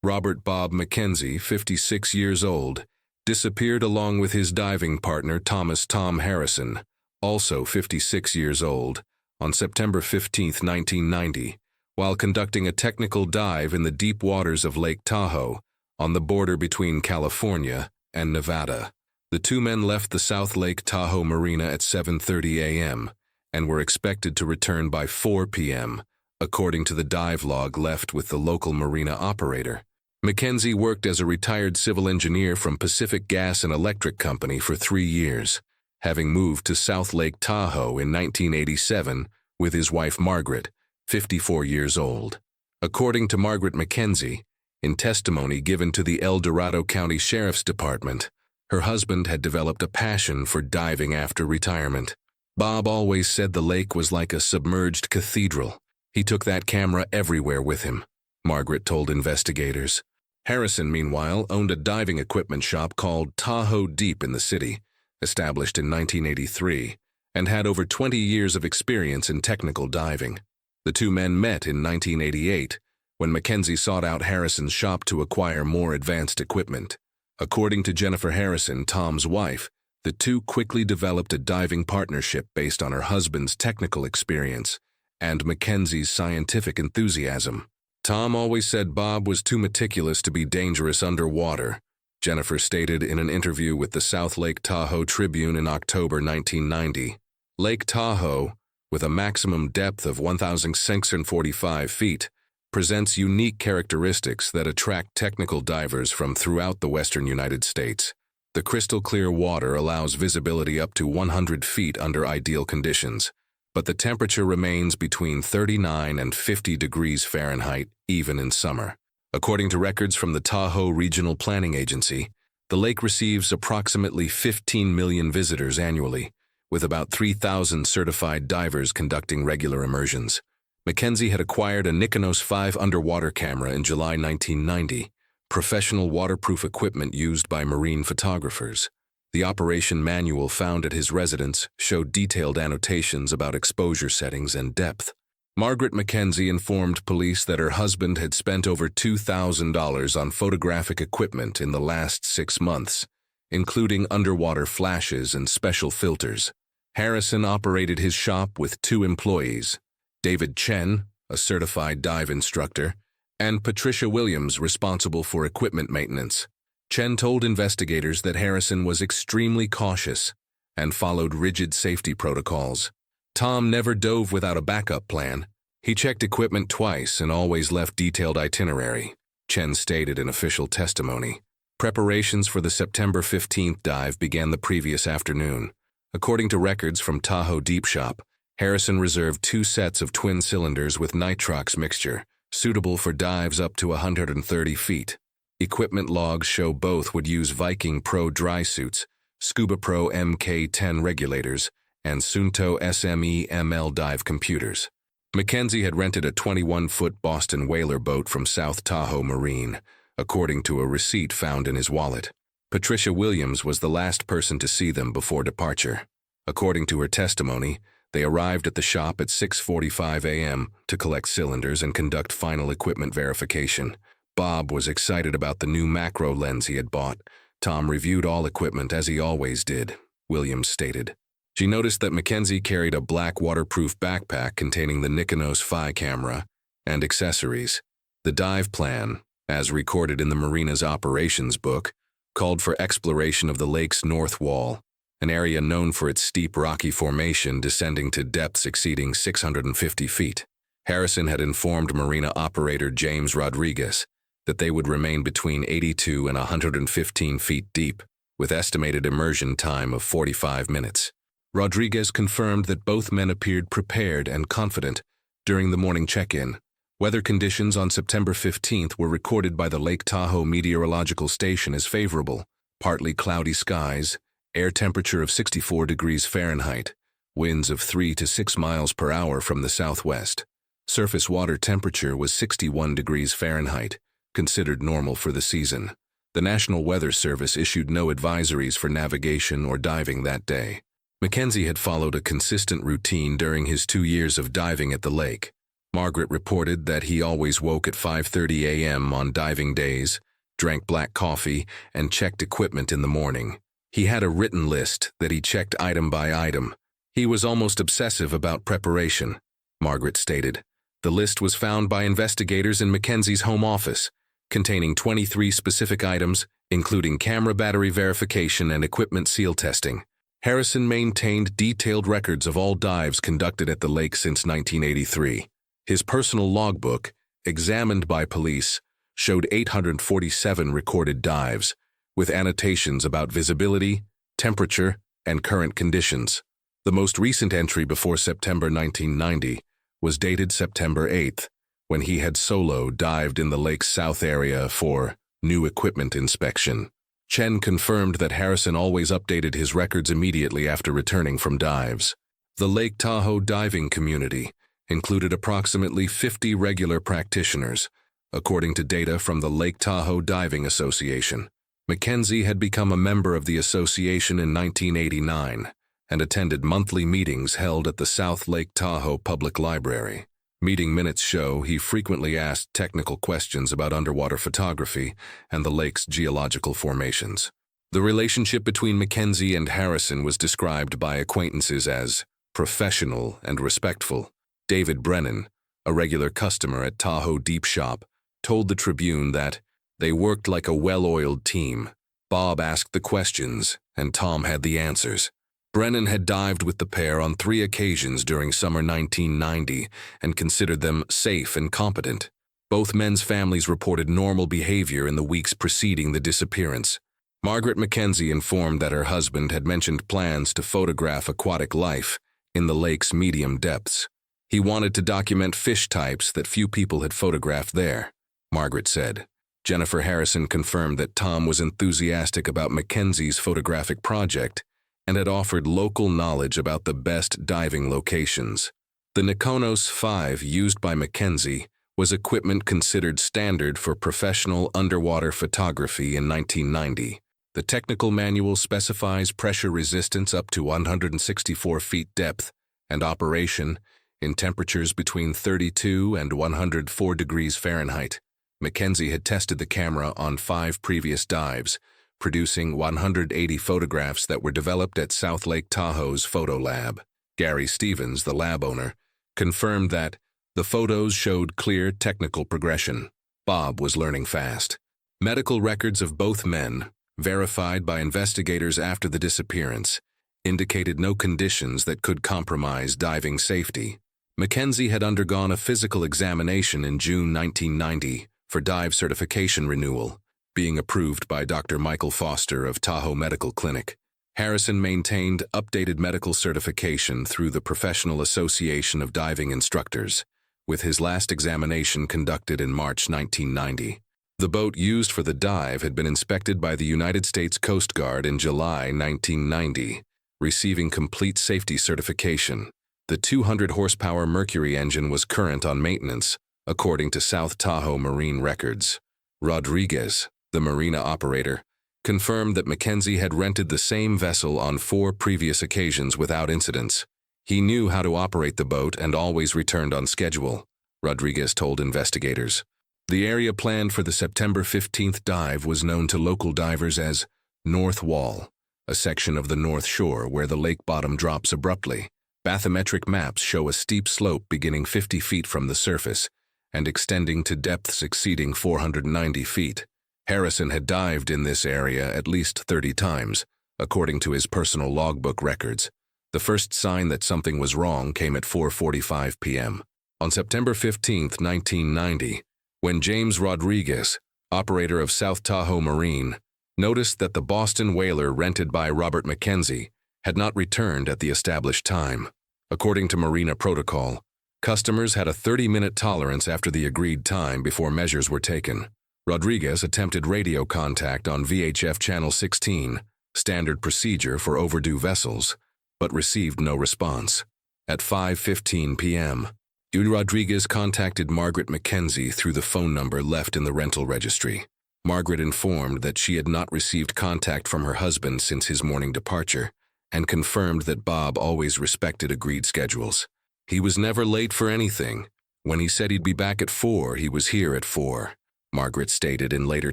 Robert Bob McKenzie, 56 years old, disappeared along with his diving partner Thomas Tom Harrison, also 56 years old, on September 15, 1990, while conducting a technical dive in the deep waters of Lake Tahoe, on the border between California and Nevada. The two men left the South Lake Tahoe Marina at 7:30 a.m. and were expected to return by 4 p.m., according to the dive log left with the local marina operator. McKenzie worked as a retired civil engineer from Pacific Gas and Electric Company for 3 years, having moved to South Lake Tahoe in 1987 with his wife Margaret, 54 years old. According to Margaret McKenzie, in testimony given to the El Dorado County Sheriff's Department, her husband had developed a passion for diving after retirement. Bob always said the lake was like a submerged cathedral. He took that camera everywhere with him, Margaret told investigators. Harrison, meanwhile, owned a diving equipment shop called Tahoe Deep in the city, established in 1983, and had over 20 years of experience in technical diving. The two men met in 1988, when McKenzie sought out Harrison's shop to acquire more advanced equipment. According to Jennifer Harrison, Tom's wife, the two quickly developed a diving partnership based on her husband's technical experience and McKenzie's scientific enthusiasm. Tom always said Bob was too meticulous to be dangerous underwater, Jennifer stated in an interview with the South Lake Tahoe Tribune in October 1990. Lake Tahoe, with a maximum depth of 1,645 feet, presents unique characteristics that attract technical divers from throughout the western United States. The crystal-clear water allows visibility up to 100 feet under ideal conditions, but the temperature remains between 39 and 50 degrees Fahrenheit, even in summer. According to records from the Tahoe Regional Planning Agency, the lake receives approximately 15 million visitors annually, with about 3,000 certified divers conducting regular immersions. McKenzie had acquired a Nikonos V underwater camera in July 1990, professional waterproof equipment used by marine photographers. The operation manual found at his residence showed detailed annotations about exposure settings and depth. Margaret McKenzie informed police that her husband had spent over $2,000 on photographic equipment in the last 6 months, including underwater flashes and special filters. Harrison operated his shop with 2 employees, David Chen, a certified dive instructor, and Patricia Williams, responsible for equipment maintenance. Chen told investigators that Harrison was extremely cautious and followed rigid safety protocols. Tom never dove without a backup plan. He checked equipment twice and always left detailed itinerary, Chen stated in official testimony. Preparations for the September 15th dive began the previous afternoon. According to records from Tahoe Deep Shop, Harrison reserved 2 sets of twin cylinders with nitrox mixture, suitable for dives up to 130 feet. Equipment logs show both would use Viking Pro dry suits, Scuba Pro MK-10 regulators, and Sunto SME ML dive computers. McKenzie had rented a 21-foot Boston whaler boat from South Tahoe Marine, according to a receipt found in his wallet. Patricia Williams was the last person to see them before departure. According to her testimony, they arrived at the shop at 6:45 a.m. to collect cylinders and conduct final equipment verification. Bob was excited about the new macro lens he had bought. Tom reviewed all equipment as he always did, Williams stated. She noticed that McKenzie carried a black waterproof backpack containing the Nikonos V camera and accessories. The dive plan, as recorded in the marina's operations book, called for exploration of the lake's north wall, an area known for its steep rocky formation descending to depths exceeding 650 feet. Harrison had informed marina operator James Rodriguez that they would remain between 82 and 115 feet deep, with estimated immersion time of 45 minutes. Rodriguez confirmed that both men appeared prepared and confident during the morning check-in. Weather conditions on September 15th were recorded by the Lake Tahoe Meteorological Station as favorable: partly cloudy skies, air temperature of 64 degrees Fahrenheit, winds of 3 to 6 miles per hour from the southwest. Surface water temperature was 61 degrees Fahrenheit, considered normal for the season. The National Weather Service issued no advisories for navigation or diving that day. McKenzie had followed a consistent routine during his 2 years of diving at the lake. Margaret reported that he always woke at 5:30 a.m. on diving days, drank black coffee, and checked equipment in the morning. He had a written list that he checked item by item. He was almost obsessive about preparation, Margaret stated. The list was found by investigators in Mackenzie's home office, containing 23 specific items, including camera battery verification and equipment seal testing. Harrison maintained detailed records of all dives conducted at the lake since 1983. His personal logbook, examined by police, showed 847 recorded dives, with annotations about visibility, temperature, and current conditions. The most recent entry before September 1990 was dated September 8th, when he had solo dived in the lake's south area for new equipment inspection. Chen confirmed that Harrison always updated his records immediately after returning from dives. The Lake Tahoe diving community included approximately 50 regular practitioners, according to data from the Lake Tahoe Diving Association. Mackenzie had become a member of the association in 1989 and attended monthly meetings held at the South Lake Tahoe Public Library. Meeting minutes show he frequently asked technical questions about underwater photography and the lake's geological formations. The relationship between Mackenzie and Harrison was described by acquaintances as professional and respectful. David Brennan, a regular customer at Tahoe Deep Shop, told the Tribune that they worked like a well-oiled team. Bob asked the questions, and Tom had the answers. Brennan had dived with the pair on 3 occasions during summer 1990 and considered them safe and competent. Both men's families reported normal behavior in the weeks preceding the disappearance. Margaret Mackenzie informed that her husband had mentioned plans to photograph aquatic life in the lake's medium depths. He wanted to document fish types that few people had photographed there, Margaret said. Jennifer Harrison confirmed that Tom was enthusiastic about Mackenzie's photographic project and had offered local knowledge about the best diving locations. The Nikonos V used by Mackenzie was equipment considered standard for professional underwater photography in 1990. The technical manual specifies pressure resistance up to 164 feet depth and operation in temperatures between 32 and 104 degrees Fahrenheit. Mackenzie had tested the camera on 5 previous dives, producing 180 photographs that were developed at South Lake Tahoe's photo lab. Gary Stevens, the lab owner, confirmed that the photos showed clear technical progression. Bob was learning fast. Medical records of both men, verified by investigators after the disappearance, indicated no conditions that could compromise diving safety. Mackenzie had undergone a physical examination in June 1990 for dive certification renewal, being approved by Dr. Michael Foster of Tahoe Medical Clinic. Harrison maintained updated medical certification through the Professional Association of Diving Instructors, with his last examination conducted in March 1990. The boat used for the dive had been inspected by the United States Coast Guard in July 1990, receiving complete safety certification. The 200-horsepower Mercury engine was current on maintenance, according to South Tahoe Marine records. Rodriguez, the marina operator, confirmed that Mackenzie had rented the same vessel on 4 previous occasions without incidents. He knew how to operate the boat and always returned on schedule, Rodriguez told investigators. The area planned for the September 15th dive was known to local divers as North Wall, a section of the North Shore where the lake bottom drops abruptly. Bathymetric maps show a steep slope beginning 50 feet from the surface and extending to depths exceeding 490 feet. Harrison had dived in this area at least 30 times, according to his personal logbook records. The first sign that something was wrong came at 4:45 p.m. On September 15, 1990, when James Rodriguez, operator of South Tahoe Marine, noticed that the Boston whaler rented by Robert Mackenzie had not returned at the established time. According to Marina protocol, customers had a 30-minute tolerance after the agreed time before measures were taken. Rodriguez attempted radio contact on VHF Channel 16, standard procedure for overdue vessels, but received no response. At 5:15 p.m., Rodriguez contacted Margaret Mackenzie through the phone number left in the rental registry. Margaret informed that she had not received contact from her husband since his morning departure, and confirmed that Bob always respected agreed schedules. He was never late for anything, When he said he'd be back at 4, he was here at 4, Margaret stated in later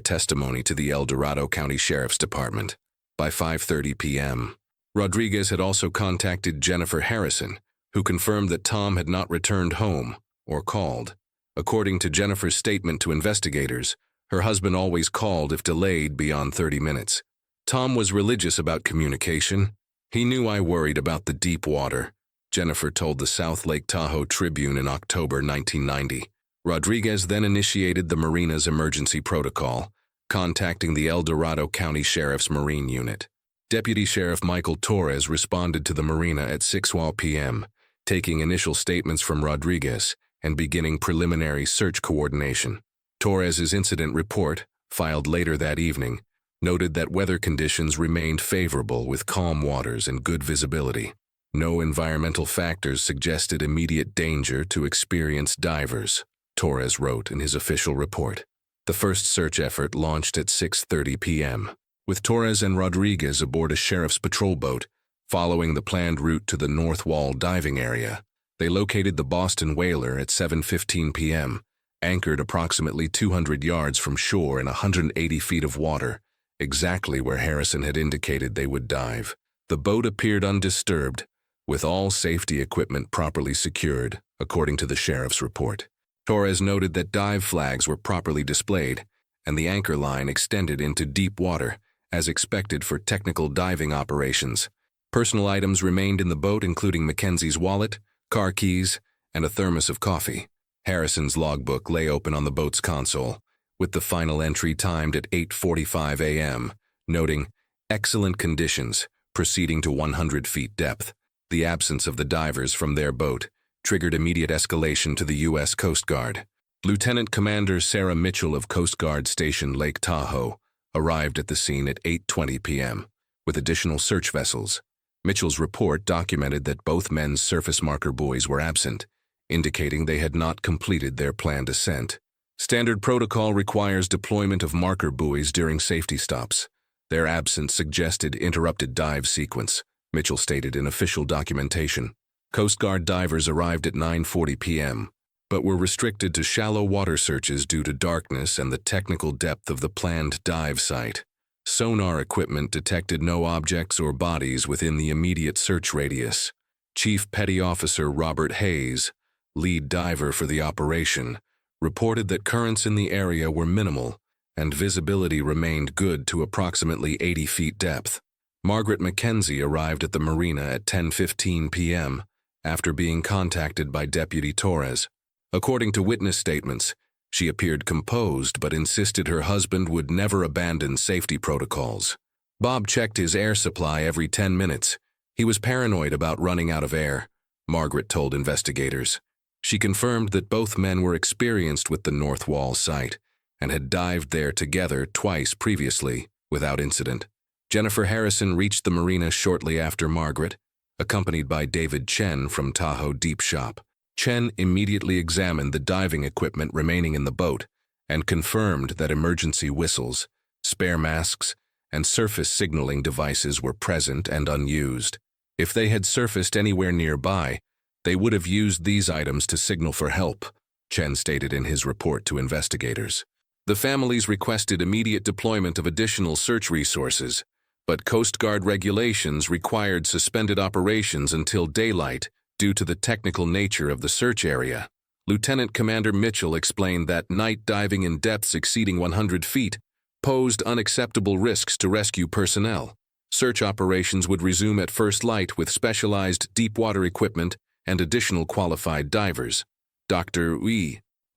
testimony to the El Dorado County Sheriff's Department. By 5:30 p.m., Rodriguez had also contacted Jennifer Harrison, who confirmed that Tom had not returned home or called. According to Jennifer's statement to investigators, her husband always called if delayed beyond 30 minutes. Tom was religious about communication. He knew I worried about the deep water, Jennifer told the South Lake Tahoe Tribune in October 1990. Rodriguez then initiated the marina's emergency protocol, contacting the El Dorado County Sheriff's Marine Unit. Deputy Sheriff Michael Torres responded to the marina at 6:00 p.m., taking initial statements from Rodriguez and beginning preliminary search coordination. Torres's incident report, filed later that evening, noted that weather conditions remained favorable with calm waters and good visibility. No environmental factors suggested immediate danger to experienced divers, Torres wrote in his official report. The first search effort launched at 6:30 p.m., with Torres and Rodriguez aboard a sheriff's patrol boat, following the planned route to the North Wall diving area. They located the Boston Whaler at 7:15 p.m., anchored approximately 200 yards from shore in 180 feet of water, exactly where Harrison had indicated they would dive. The boat appeared undisturbed, with all safety equipment properly secured, according to the sheriff's report. Torres noted that dive flags were properly displayed, and the anchor line extended into deep water, as expected for technical diving operations. Personal items remained in the boat, including Mackenzie's wallet, car keys, and a thermos of coffee. Harrison's logbook lay open on the boat's console, with the final entry timed at 8:45 a.m., noting, "Excellent conditions, proceeding to 100 feet depth." The absence of the divers from their boat triggered immediate escalation to the U.S. Coast Guard. Lieutenant Commander Sarah Mitchell of Coast Guard Station Lake Tahoe arrived at the scene at 8:20 p.m. with additional search vessels. Mitchell's report documented that both men's surface marker buoys were absent, indicating they had not completed their planned ascent. Standard protocol requires deployment of marker buoys during safety stops. Their absence suggested interrupted dive sequence, Mitchell stated in official documentation. Coast Guard divers arrived at 9:40 p.m., but were restricted to shallow water searches due to darkness and the technical depth of the planned dive site. Sonar equipment detected no objects or bodies within the immediate search radius. Chief Petty Officer Robert Hayes, lead diver for the operation, reported that currents in the area were minimal and visibility remained good to approximately 80 feet depth. Margaret Mackenzie arrived at the marina at 10:15 p.m. after being contacted by Deputy Torres. According to witness statements, she appeared composed but insisted her husband would never abandon safety protocols. Bob checked his air supply every 10 minutes. He was paranoid about running out of air, Margaret told investigators. She confirmed that both men were experienced with the North Wall site and had dived there together twice previously without incident. Jennifer Harrison reached the marina shortly after Margaret, accompanied by David Chen from Tahoe Deep Shop. Chen immediately examined the diving equipment remaining in the boat and confirmed that emergency whistles, spare masks, and surface signaling devices were present and unused. If they had surfaced anywhere nearby, they would have used these items to signal for help, Chen stated in his report to investigators. The families requested immediate deployment of additional search resources, but Coast Guard regulations required suspended operations until daylight due to the technical nature of the search area. Lieutenant Commander Mitchell explained that night diving in depths exceeding 100 feet posed unacceptable risks to rescue personnel. Search operations would resume at first light with specialized deep-water equipment and additional qualified divers. Dr.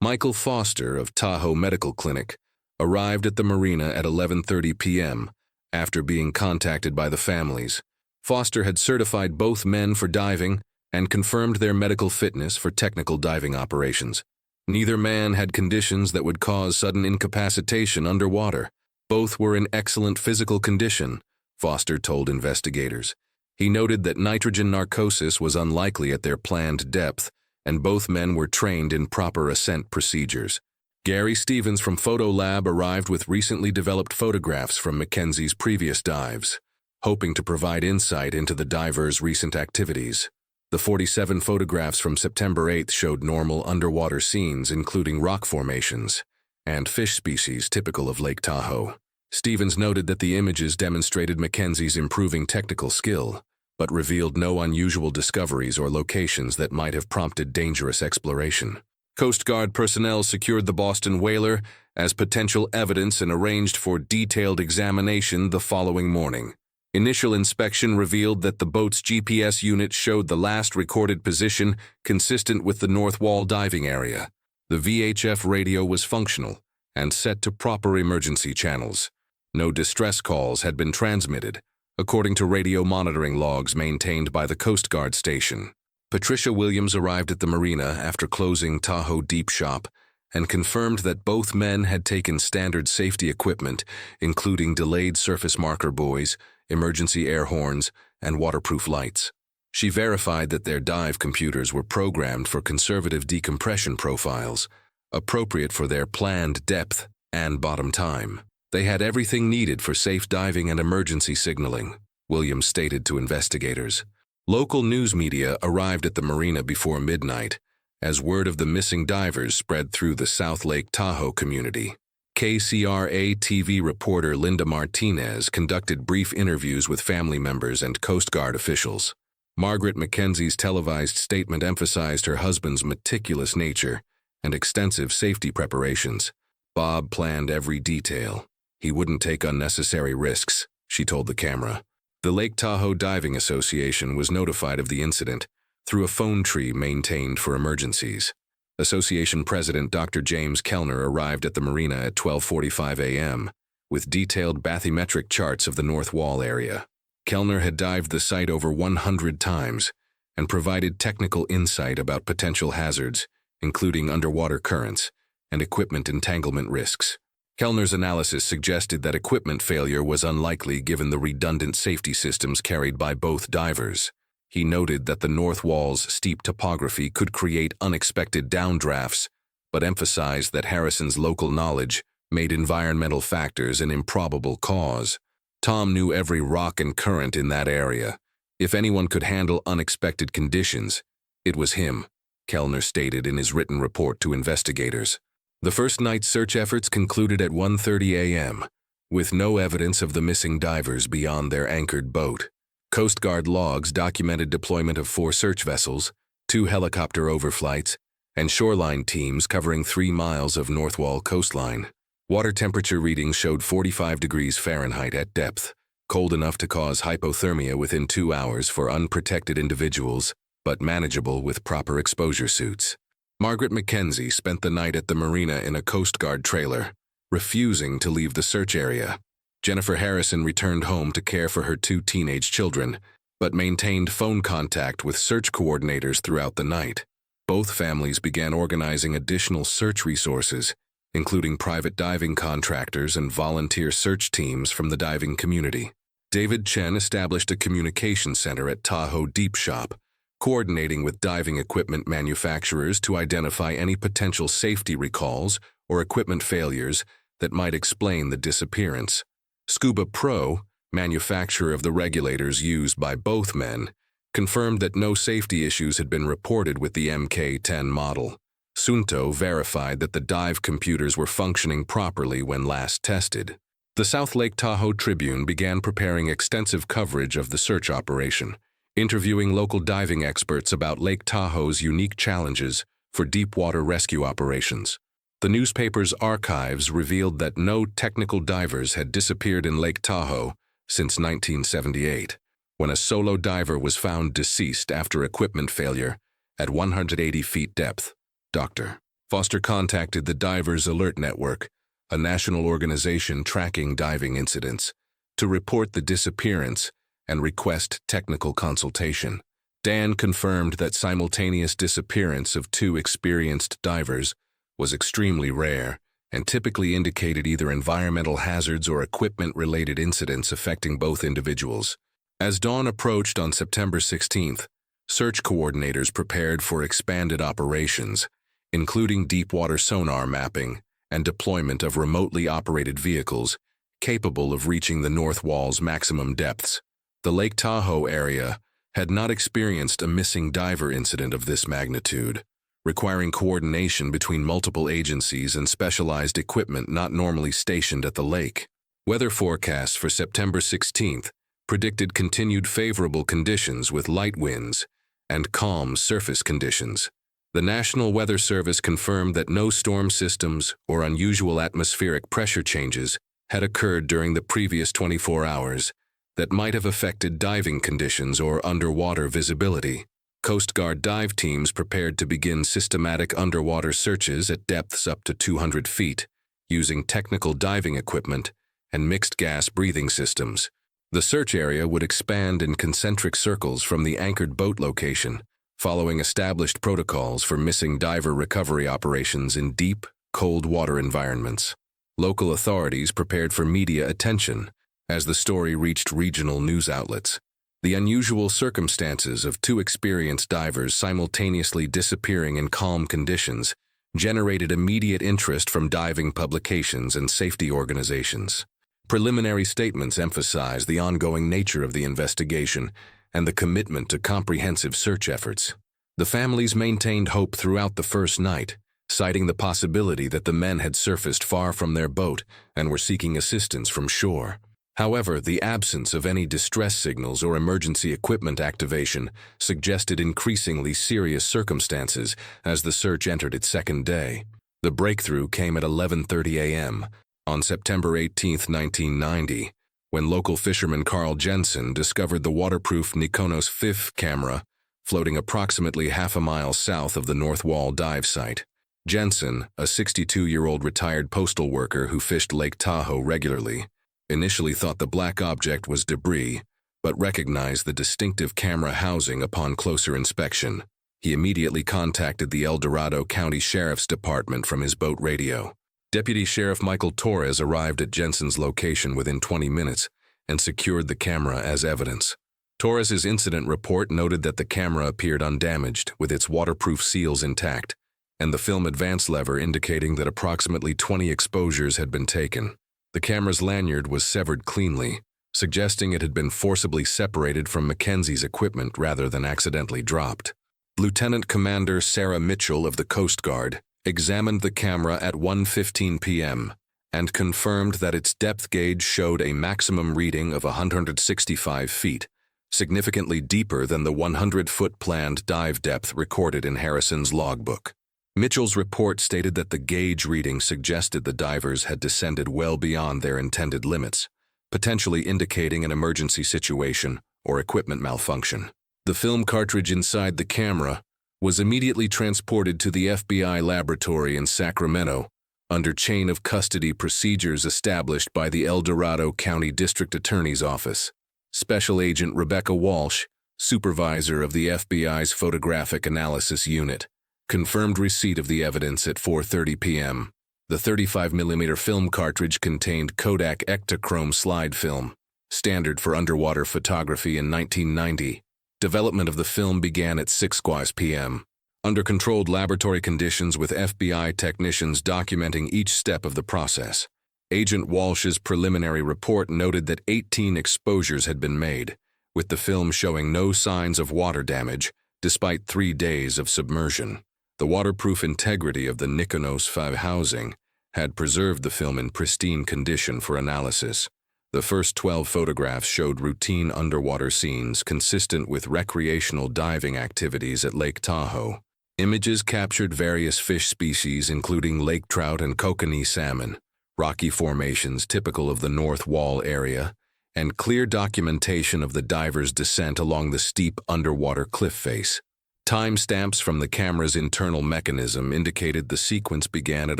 Michael Foster of Tahoe Medical Clinic arrived at the marina at 11:30 p.m. after being contacted by the families. Foster had certified both men for diving and confirmed their medical fitness for technical diving operations. Neither man had conditions that would cause sudden incapacitation underwater. Both were in excellent physical condition, Foster told investigators. He noted that nitrogen narcosis was unlikely at their planned depth, and both men were trained in proper ascent procedures. Gary Stevens from Photo Lab arrived with recently developed photographs from Mackenzie's previous dives, hoping to provide insight into the divers' recent activities. The 47 photographs from September 8 showed normal underwater scenes, including rock formations and fish species typical of Lake Tahoe. Stevens noted that the images demonstrated Mackenzie's improving technical skill, but revealed no unusual discoveries or locations that might have prompted dangerous exploration. Coast Guard personnel secured the Boston whaler as potential evidence and arranged for detailed examination the following morning. Initial inspection revealed that the boat's GPS unit showed the last recorded position consistent with the North Wall diving area. The VHF radio was functional and set to proper emergency channels. No distress calls had been transmitted, according to radio monitoring logs maintained by the Coast Guard station. Patricia Williams arrived at the marina after closing Tahoe Deep Shop and confirmed that both men had taken standard safety equipment, including delayed surface marker buoys, emergency air horns, and waterproof lights. She verified that their dive computers were programmed for conservative decompression profiles, appropriate for their planned depth and bottom time. They had everything needed for safe diving and emergency signaling, Williams stated to investigators. Local news media arrived at the marina before midnight, as word of the missing divers spread through the South Lake Tahoe community. KCRA-TV reporter Linda Martinez conducted brief interviews with family members and Coast Guard officials. Margaret Mackenzie's televised statement emphasized her husband's meticulous nature and extensive safety preparations. Bob planned every detail. He wouldn't take unnecessary risks, she told the camera. The Lake Tahoe Diving Association was notified of the incident through a phone tree maintained for emergencies. Association President Dr. James Kellner arrived at the marina at 12:45 a.m. with detailed bathymetric charts of the North Wall area. Kellner had dived the site over 100 times and provided technical insight about potential hazards, including underwater currents and equipment entanglement risks. Kellner's analysis suggested that equipment failure was unlikely given the redundant safety systems carried by both divers. He noted that the North Wall's steep topography could create unexpected downdrafts, but emphasized that Harrison's local knowledge made environmental factors an improbable cause. Tom knew every rock and current in that area. If anyone could handle unexpected conditions, it was him, Kellner stated in his written report to investigators. The first night's search efforts concluded at 1:30 a.m., with no evidence of the missing divers beyond their anchored boat. Coast Guard logs documented deployment of 4 search vessels, 2 helicopter overflights, and shoreline teams covering 3 miles of North Wall coastline. Water temperature readings showed 45 degrees Fahrenheit at depth, cold enough to cause hypothermia within 2 hours for unprotected individuals, but manageable with proper exposure suits. Margaret Mackenzie spent the night at the marina in a Coast Guard trailer, refusing to leave the search area. Jennifer Harrison returned home to care for her 2 teenage children, but maintained phone contact with search coordinators throughout the night. Both families began organizing additional search resources, including private diving contractors and volunteer search teams from the diving community. David Chen established a communication center at Tahoe Deep Shop, coordinating with diving equipment manufacturers to identify any potential safety recalls or equipment failures that might explain the disappearance. Scuba Pro, manufacturer of the regulators used by both men, confirmed that no safety issues had been reported with the Mk-10 model. Sunto verified that the dive computers were functioning properly when last tested. The South Lake Tahoe Tribune began preparing extensive coverage of the search operation, interviewing local diving experts about Lake Tahoe's unique challenges for deep-water rescue operations. The newspaper's archives revealed that no technical divers had disappeared in Lake Tahoe since 1978, when a solo diver was found deceased after equipment failure at 180 feet depth. Dr. Foster contacted the Divers Alert Network, a national organization tracking diving incidents, to report the disappearance and request technical consultation. Dan confirmed that simultaneous disappearance of 2 experienced divers was extremely rare and typically indicated either environmental hazards or equipment-related incidents affecting both individuals. As dawn approached on September 16th, search coordinators prepared for expanded operations, including deep-water sonar mapping and deployment of remotely operated vehicles capable of reaching the North Wall's maximum depths. The Lake Tahoe area had not experienced a missing diver incident of this magnitude, requiring coordination between multiple agencies and specialized equipment not normally stationed at the lake. Weather forecasts for September 16th predicted continued favorable conditions with light winds and calm surface conditions. The National Weather Service confirmed that no storm systems or unusual atmospheric pressure changes had occurred during the previous 24 hours that might have affected diving conditions or underwater visibility. Coast Guard dive teams prepared to begin systematic underwater searches at depths up to 200 feet, using technical diving equipment and mixed gas breathing systems. The search area would expand in concentric circles from the anchored boat location, following established protocols for missing diver recovery operations in deep, cold water environments. Local authorities prepared for media attention as the story reached regional news outlets. The unusual circumstances of two experienced divers simultaneously disappearing in calm conditions generated immediate interest from diving publications and safety organizations. Preliminary statements emphasized the ongoing nature of the investigation and the commitment to comprehensive search efforts. The families maintained hope throughout the first night, citing the possibility that the men had surfaced far from their boat and were seeking assistance from shore. However, the absence of any distress signals or emergency equipment activation suggested increasingly serious circumstances as the search entered its second day. The breakthrough came at 11:30 a.m. on September 18, 1990, when local fisherman Carl Jensen discovered the waterproof Nikonos V camera floating approximately half a mile south of the North Wall dive site. Jensen, a 62-year-old retired postal worker who fished Lake Tahoe regularly, initially thought the black object was debris, but recognized the distinctive camera housing upon closer inspection. He immediately contacted the El Dorado County Sheriff's Department from his boat radio. Deputy Sheriff Michael Torres arrived at Jensen's location within 20 minutes and secured the camera as evidence. Torres's incident report noted that the camera appeared undamaged, with its waterproof seals intact, and the film advance lever indicating that approximately 20 exposures had been taken. The camera's lanyard was severed cleanly, suggesting it had been forcibly separated from Mackenzie's equipment rather than accidentally dropped. Lieutenant Commander Sarah Mitchell of the Coast Guard examined the camera at 1:15 p.m. and confirmed that its depth gauge showed a maximum reading of 165 feet, significantly deeper than the 100-foot planned dive depth recorded in Harrison's logbook. Mitchell's report stated that the gauge reading suggested the divers had descended well beyond their intended limits, potentially indicating an emergency situation or equipment malfunction. The film cartridge inside the camera was immediately transported to the FBI laboratory in Sacramento under chain of custody procedures established by the El Dorado County District Attorney's Office. Special Agent Rebecca Walsh, supervisor of the FBI's Photographic Analysis Unit, confirmed receipt of the evidence at 4:30 p.m. The 35mm film cartridge contained Kodak Ektachrome slide film, standard for underwater photography in 1990. Development of the film began at 6 p.m. under controlled laboratory conditions with FBI technicians documenting each step of the process. Agent Walsh's preliminary report noted that 18 exposures had been made, with the film showing no signs of water damage despite 3 days of submersion. The waterproof integrity of the Nikonos V housing had preserved the film in pristine condition for analysis. The first 12 photographs showed routine underwater scenes consistent with recreational diving activities at Lake Tahoe. Images captured various fish species including lake trout and kokanee salmon, rocky formations typical of the North Wall area, and clear documentation of the divers' descent along the steep underwater cliff face. Timestamps from the camera's internal mechanism indicated the sequence began at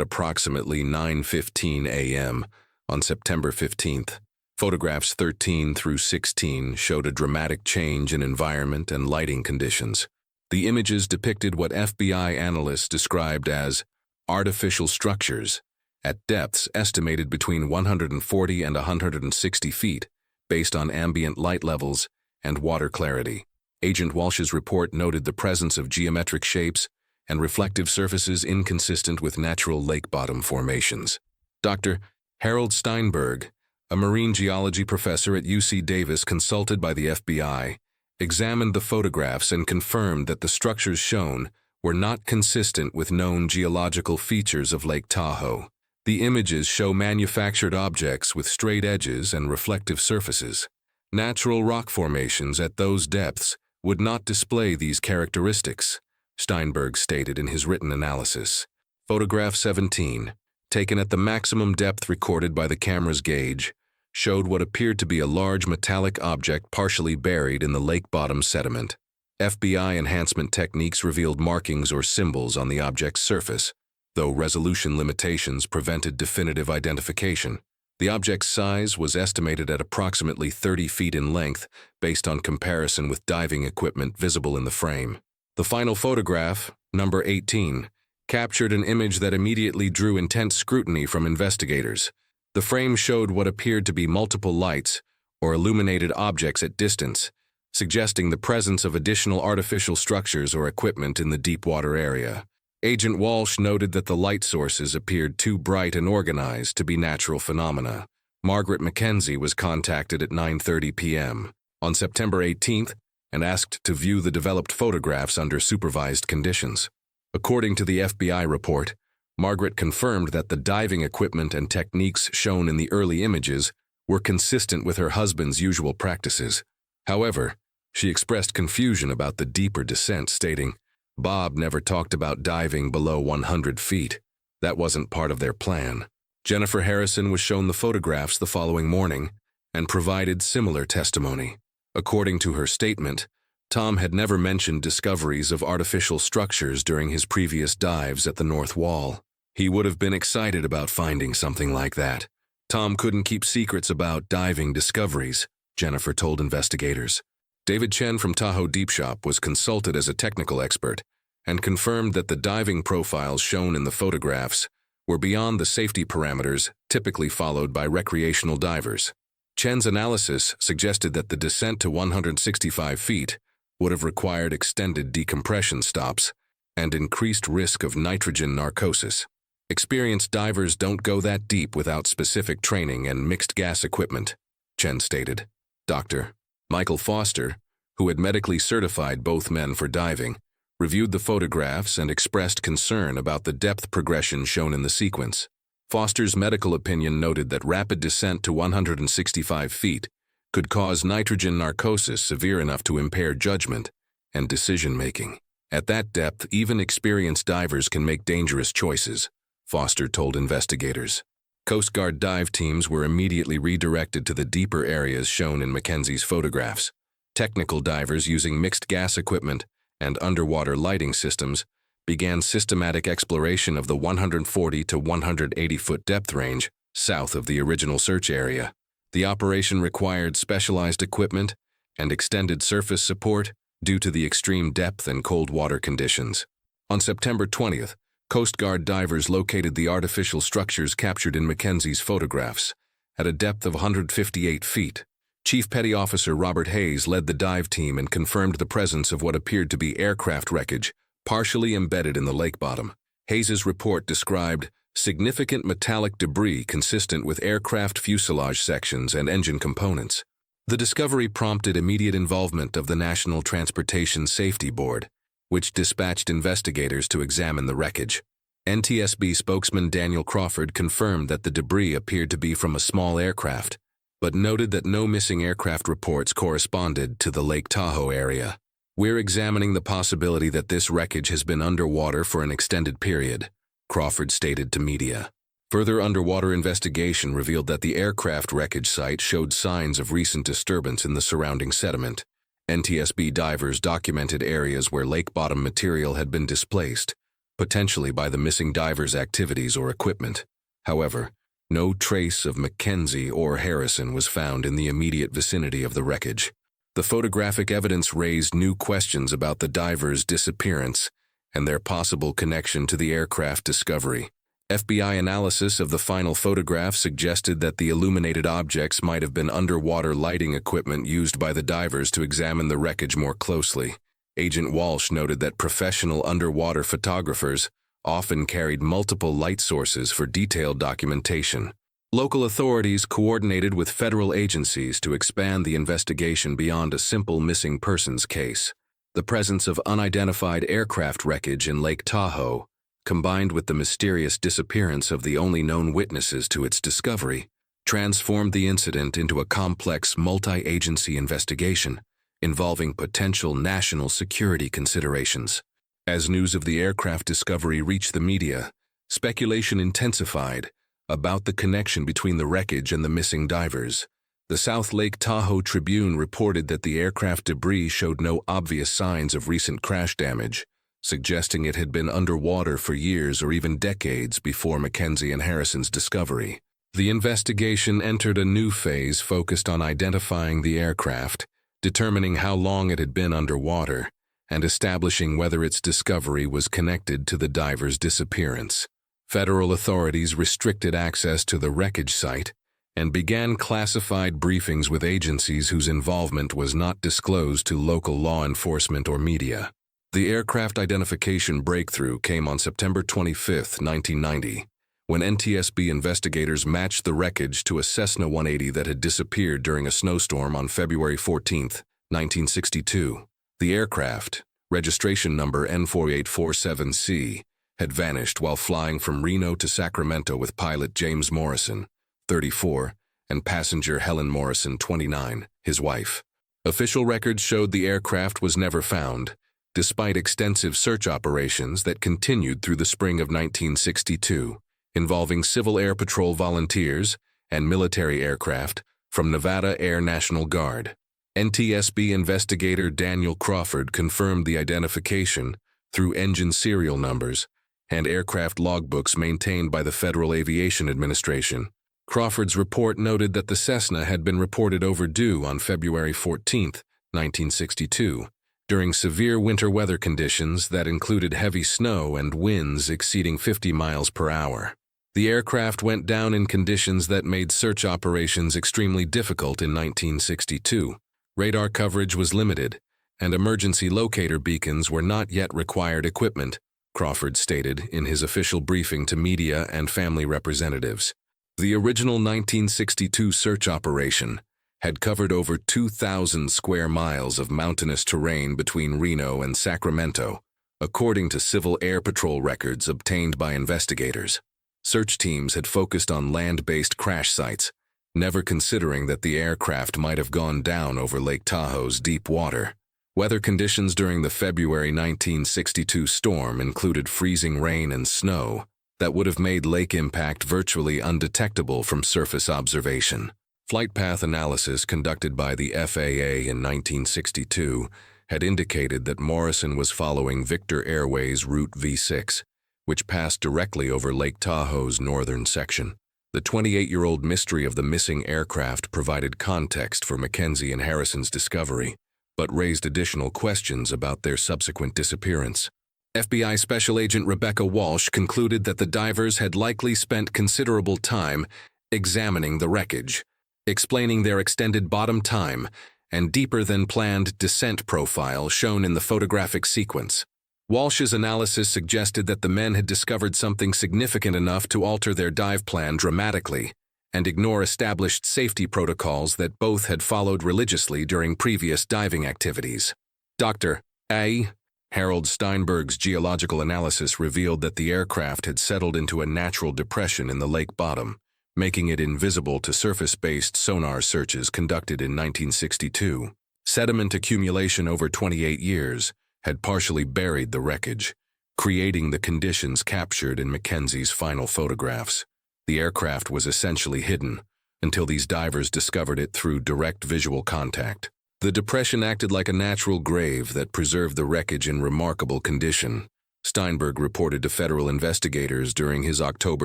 approximately 9:15 a.m. on September 15th. Photographs 13 through 16 showed a dramatic change in environment and lighting conditions. The images depicted what FBI analysts described as artificial structures at depths estimated between 140 and 160 feet, based on ambient light levels and water clarity. Agent Walsh's report noted the presence of geometric shapes and reflective surfaces inconsistent with natural lake bottom formations. Dr. Harold Steinberg, a marine geology professor at UC Davis consulted by the FBI, examined the photographs and confirmed that the structures shown were not consistent with known geological features of Lake Tahoe. The images show manufactured objects with straight edges and reflective surfaces. Natural rock formations at those depths would not display these characteristics, Steinberg stated in his written analysis. Photograph 17, taken at the maximum depth recorded by the camera's gauge, showed what appeared to be a large metallic object partially buried in the lake bottom sediment. FBI enhancement techniques revealed markings or symbols on the object's surface, though resolution limitations prevented definitive identification. The object's size was estimated at approximately 30 feet in length based on comparison with diving equipment visible in the frame. The final photograph, number 18, captured an image that immediately drew intense scrutiny from investigators. The frame showed what appeared to be multiple lights or illuminated objects at distance, suggesting the presence of additional artificial structures or equipment in the deep water area. Agent Walsh noted that the light sources appeared too bright and organized to be natural phenomena. Margaret Mackenzie was contacted at 9:30 p.m. on September 18th and asked to view the developed photographs under supervised conditions. According to the FBI report, Margaret confirmed that the diving equipment and techniques shown in the early images were consistent with her husband's usual practices. However, she expressed confusion about the deeper descent, stating, "Bob never talked about diving below 100 feet. That wasn't part of their plan." Jennifer Harrison was shown the photographs the following morning and provided similar testimony. According to her statement, Tom had never mentioned discoveries of artificial structures during his previous dives at the North Wall. He would have been excited about finding something like that. Tom couldn't keep secrets about diving discoveries, Jennifer told investigators. David Chen from Tahoe Deep Shop was consulted as a technical expert and confirmed that the diving profiles shown in the photographs were beyond the safety parameters typically followed by recreational divers. Chen's analysis suggested that the descent to 165 feet would have required extended decompression stops and increased risk of nitrogen narcosis. Experienced divers don't go that deep without specific training and mixed gas equipment, Chen stated. Dr. Michael Foster, who had medically certified both men for diving, reviewed the photographs and expressed concern about the depth progression shown in the sequence. Foster's medical opinion noted that rapid descent to 165 feet could cause nitrogen narcosis severe enough to impair judgment and decision-making. At that depth, even experienced divers can make dangerous choices, Foster told investigators. Coast Guard dive teams were immediately redirected to the deeper areas shown in Mackenzie's photographs. Technical divers using mixed gas equipment and underwater lighting systems began systematic exploration of the 140 to 180-foot depth range south of the original search area. The operation required specialized equipment and extended surface support due to the extreme depth and cold water conditions. On September 20th, Coast Guard divers located the artificial structures captured in Mackenzie's photographs at a depth of 158 feet. Chief Petty Officer Robert Hayes led the dive team and confirmed the presence of what appeared to be aircraft wreckage partially embedded in the lake bottom. Hayes's report described significant metallic debris consistent with aircraft fuselage sections and engine components. The discovery prompted immediate involvement of the National Transportation Safety Board, which dispatched investigators to examine the wreckage. NTSB spokesman Daniel Crawford confirmed that the debris appeared to be from a small aircraft, but noted that no missing aircraft reports corresponded to the Lake Tahoe area. "We're examining the possibility that this wreckage has been underwater for an extended period," Crawford stated to media. Further underwater investigation revealed that the aircraft wreckage site showed signs of recent disturbance in the surrounding sediment. NTSB divers documented areas where lake bottom material had been displaced, potentially by the missing divers' activities or equipment. However, no trace of Mackenzie or Harrison was found in the immediate vicinity of the wreckage. The photographic evidence raised new questions about the divers' disappearance and their possible connection to the aircraft discovery. FBI analysis of the final photograph suggested that the illuminated objects might have been underwater lighting equipment used by the divers to examine the wreckage more closely. Agent Walsh noted that professional underwater photographers often carried multiple light sources for detailed documentation. Local authorities coordinated with federal agencies to expand the investigation beyond a simple missing persons case. The presence of unidentified aircraft wreckage in Lake Tahoe, combined with the mysterious disappearance of the only known witnesses to its discovery, transformed the incident into a complex multi-agency investigation involving potential national security considerations. As news of the aircraft discovery reached the media, speculation intensified about the connection between the wreckage and the missing divers. The South Lake Tahoe Tribune reported that the aircraft debris showed no obvious signs of recent crash damage, suggesting it had been underwater for years or even decades before Mackenzie and Harrison's discovery. The investigation entered a new phase focused on identifying the aircraft, determining how long it had been underwater, and establishing whether its discovery was connected to the diver's disappearance. Federal authorities restricted access to the wreckage site and began classified briefings with agencies whose involvement was not disclosed to local law enforcement or media. The aircraft identification breakthrough came on September 25, 1990, when NTSB investigators matched the wreckage to a Cessna 180 that had disappeared during a snowstorm on February 14, 1962. The aircraft, registration number N4847C, had vanished while flying from Reno to Sacramento with pilot James Morrison, 34, and passenger Helen Morrison, 29, his wife. Official records showed the aircraft was never found, despite extensive search operations that continued through the spring of 1962, involving Civil Air Patrol volunteers and military aircraft from Nevada Air National Guard. NTSB investigator Daniel Crawford confirmed the identification through engine serial numbers and aircraft logbooks maintained by the Federal Aviation Administration. Crawford's report noted that the Cessna had been reported overdue on February 14, 1962, during severe winter weather conditions that included heavy snow and winds exceeding 50 miles per hour. The aircraft went down in conditions that made search operations extremely difficult in 1962. Radar coverage was limited, and emergency locator beacons were not yet required equipment, Crawford stated in his official briefing to media and family representatives. The original 1962 search operation had covered over 2,000 square miles of mountainous terrain between Reno and Sacramento, according to Civil Air Patrol records obtained by investigators. Search teams had focused on land-based crash sites, never considering that the aircraft might have gone down over Lake Tahoe's deep water. Weather conditions during the February 1962 storm included freezing rain and snow that would have made lake impact virtually undetectable from surface observation. Flight path analysis conducted by the FAA in 1962 had indicated that Morrison was following Victor Airways Route V6, which passed directly over Lake Tahoe's northern section. The 28-year-old mystery of the missing aircraft provided context for Mackenzie and Harrison's discovery, but raised additional questions about their subsequent disappearance. FBI Special Agent Rebecca Walsh concluded that the divers had likely spent considerable time examining the wreckage, explaining their extended bottom time and deeper-than-planned descent profile shown in the photographic sequence. Walsh's analysis suggested that the men had discovered something significant enough to alter their dive plan dramatically and ignore established safety protocols that both had followed religiously during previous diving activities. Dr. A. Harold Steinberg's geological analysis revealed that the aircraft had settled into a natural depression in the lake bottom, making it invisible to surface-based sonar searches conducted in 1962. Sediment accumulation over 28 years had partially buried the wreckage, creating the conditions captured in Mackenzie's final photographs. The aircraft was essentially hidden until these divers discovered it through direct visual contact. The depression acted like a natural grave that preserved the wreckage in remarkable condition, Steinberg reported to federal investigators during his October